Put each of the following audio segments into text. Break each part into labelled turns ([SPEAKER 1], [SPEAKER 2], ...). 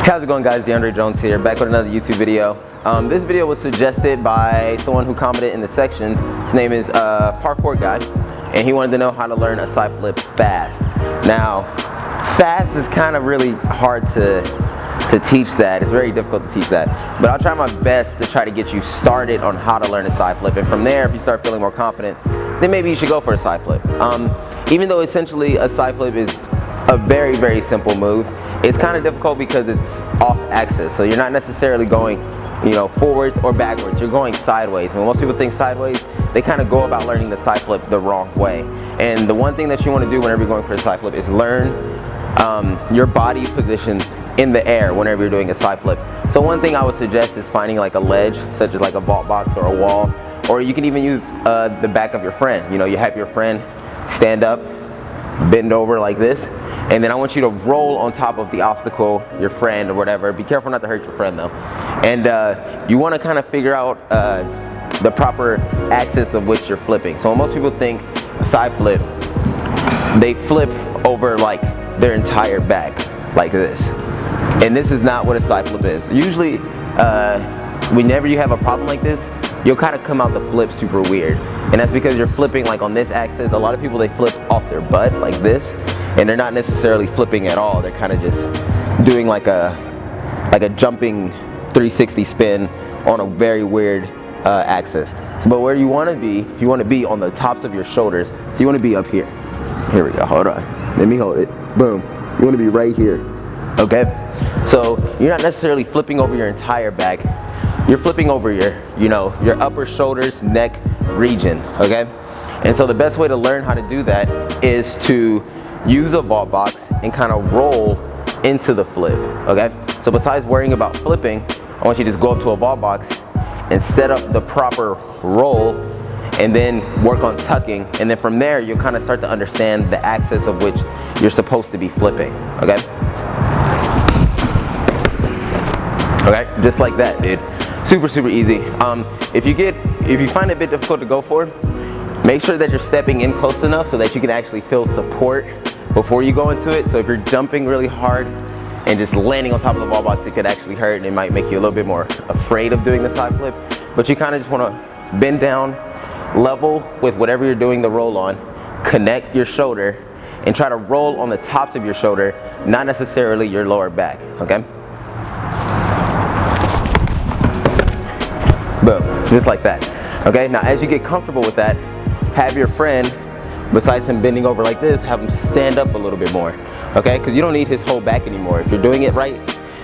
[SPEAKER 1] How's it going, guys? DeAndre Jones here, back with another YouTube video. This video was suggested by someone who commented in the sections. His name is Parkour Guy, and he wanted to know how to learn a side flip fast. Now, fast is kind of really hard to teach that. It's very difficult to teach that. But I'll try my best to try to get you started on how to learn a side flip. And from there, if you start feeling more confident, then maybe you should go for a side flip. Even though essentially a side flip is a very, very simple move, it's kind of difficult because it's off axis. So you're not necessarily going, forwards or backwards. You're going sideways. And when most people think sideways, they kind of go about learning the side flip the wrong way. And the one thing that you want to do whenever you're going for a side flip is learn your body position in the air whenever you're doing a side flip. So one thing I would suggest is finding like a ledge, such as like a vault box or a wall, or you can even use the back of your friend. You have your friend stand up, bend over like this, and then I want you to roll on top of the obstacle, your friend or whatever. Be careful not to hurt your friend though. And you want to kind of figure out the proper axis of which you're flipping. So when most people think a side flip, they flip over like their entire back like this. And this is not what a side flip is. Usually, whenever you have a problem like this, you'll kind of come out the flip super weird. And that's because you're flipping like on this axis. A lot of people, they flip off their butt like this, and they're not necessarily flipping at all. They're kind of just doing like a jumping 360 spin on a very weird axis. But where you want to be on the tops of your shoulders. So you want to be up here. Here we go, hold on. Let me hold it, boom. You want to be right here, okay? So you're not necessarily flipping over your entire back. You're flipping over your upper shoulders, neck region, okay? And so the best way to learn how to do that is to use a vault box and kind of roll into the flip, okay? So besides worrying about flipping, I want you to just go up to a vault box and set up the proper roll, and then work on tucking, and then from there you'll kind of start to understand the axis of which you're supposed to be flipping, okay? Okay, just like that, dude. Super, super easy. If you find it a bit difficult to go for, make sure that you're stepping in close enough so that you can actually feel support before you go into it. So if you're jumping really hard and just landing on top of the wall box, it could actually hurt, and it might make you a little bit more afraid of doing the side flip. But you kind of just want to bend down, level with whatever you're doing the roll on, connect your shoulder, and try to roll on the tops of your shoulder, not necessarily your lower back, okay? Boom, just like that. Okay, now as you get comfortable with that, have your friend, besides him bending over like this, have him stand up a little bit more, okay? Because you don't need his whole back anymore. If you're doing it right,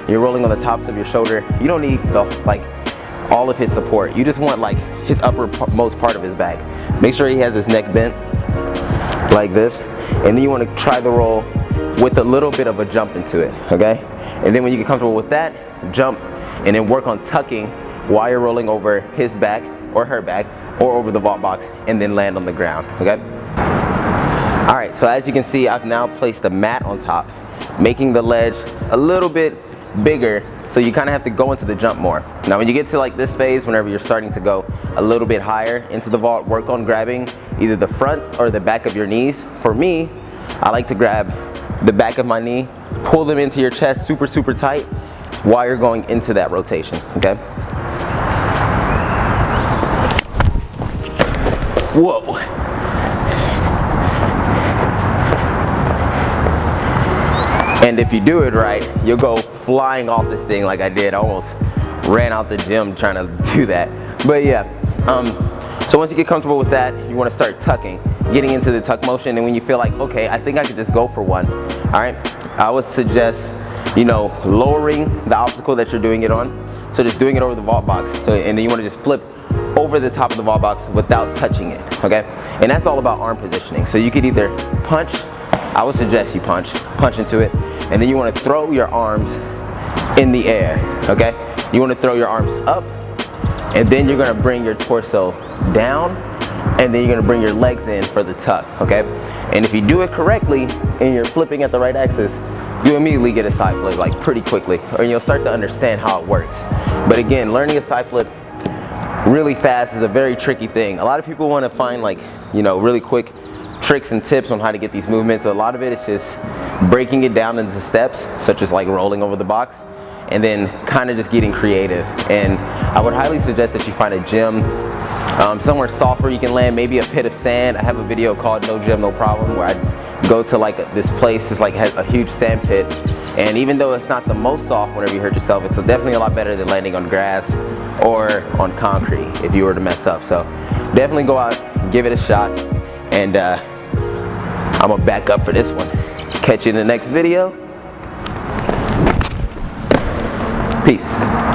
[SPEAKER 1] you're rolling on the tops of your shoulder, you don't need all of his support. You just want like his uppermost part of his back. Make sure he has his neck bent like this, and then you want to try the roll with a little bit of a jump into it, okay? And then when you get comfortable with that, jump, and then work on tucking while you're rolling over his back or her back or over the vault box, and then land on the ground, okay? All right, so as you can see, I've now placed a mat on top, making the ledge a little bit bigger, so you kind of have to go into the jump more. Now when you get to like this phase, whenever you're starting to go a little bit higher into the vault, work on grabbing either the fronts or the back of your knees. For me, I like to grab the back of my knee, pull them into your chest super, super tight while you're going into that rotation, okay? Whoa. And if you do it right, you'll go flying off this thing like I did. I almost ran out the gym trying to do that. But yeah, so once you get comfortable with that, you want to start tucking, getting into the tuck motion. And when you feel like, okay, I think I could just go for one, all right, I would suggest, lowering the obstacle that you're doing it on. So just doing it over the vault box. So, and then you want to just flip over the top of the vault box without touching it, okay? And that's all about arm positioning. So you could either punch, I would suggest you punch into it, and then you want to throw your arms in the air, okay? You want to throw your arms up, and then you're going to bring your torso down, and then you're going to bring your legs in for the tuck, okay? And if you do it correctly and you're flipping at the right axis, you immediately get a side flip like pretty quickly, or you'll start to understand how it works. But again, learning a side flip really fast is a very tricky thing. A lot of people want to find really quick tricks and tips on how to get these movements. A lot of it is just breaking it down into steps, such as like rolling over the box, and then kind of just getting creative. And I would highly suggest that you find a gym somewhere soft where you can land, maybe a pit of sand. I have a video called No Gym, No Problem, where I go to like this place, it's like has a huge sand pit, and even though it's not the most soft whenever you hurt yourself, it's definitely a lot better than landing on grass or on concrete if you were to mess up. So definitely go out, give it a shot, and I'm gonna back up for this one. Catch you in the next video. Peace.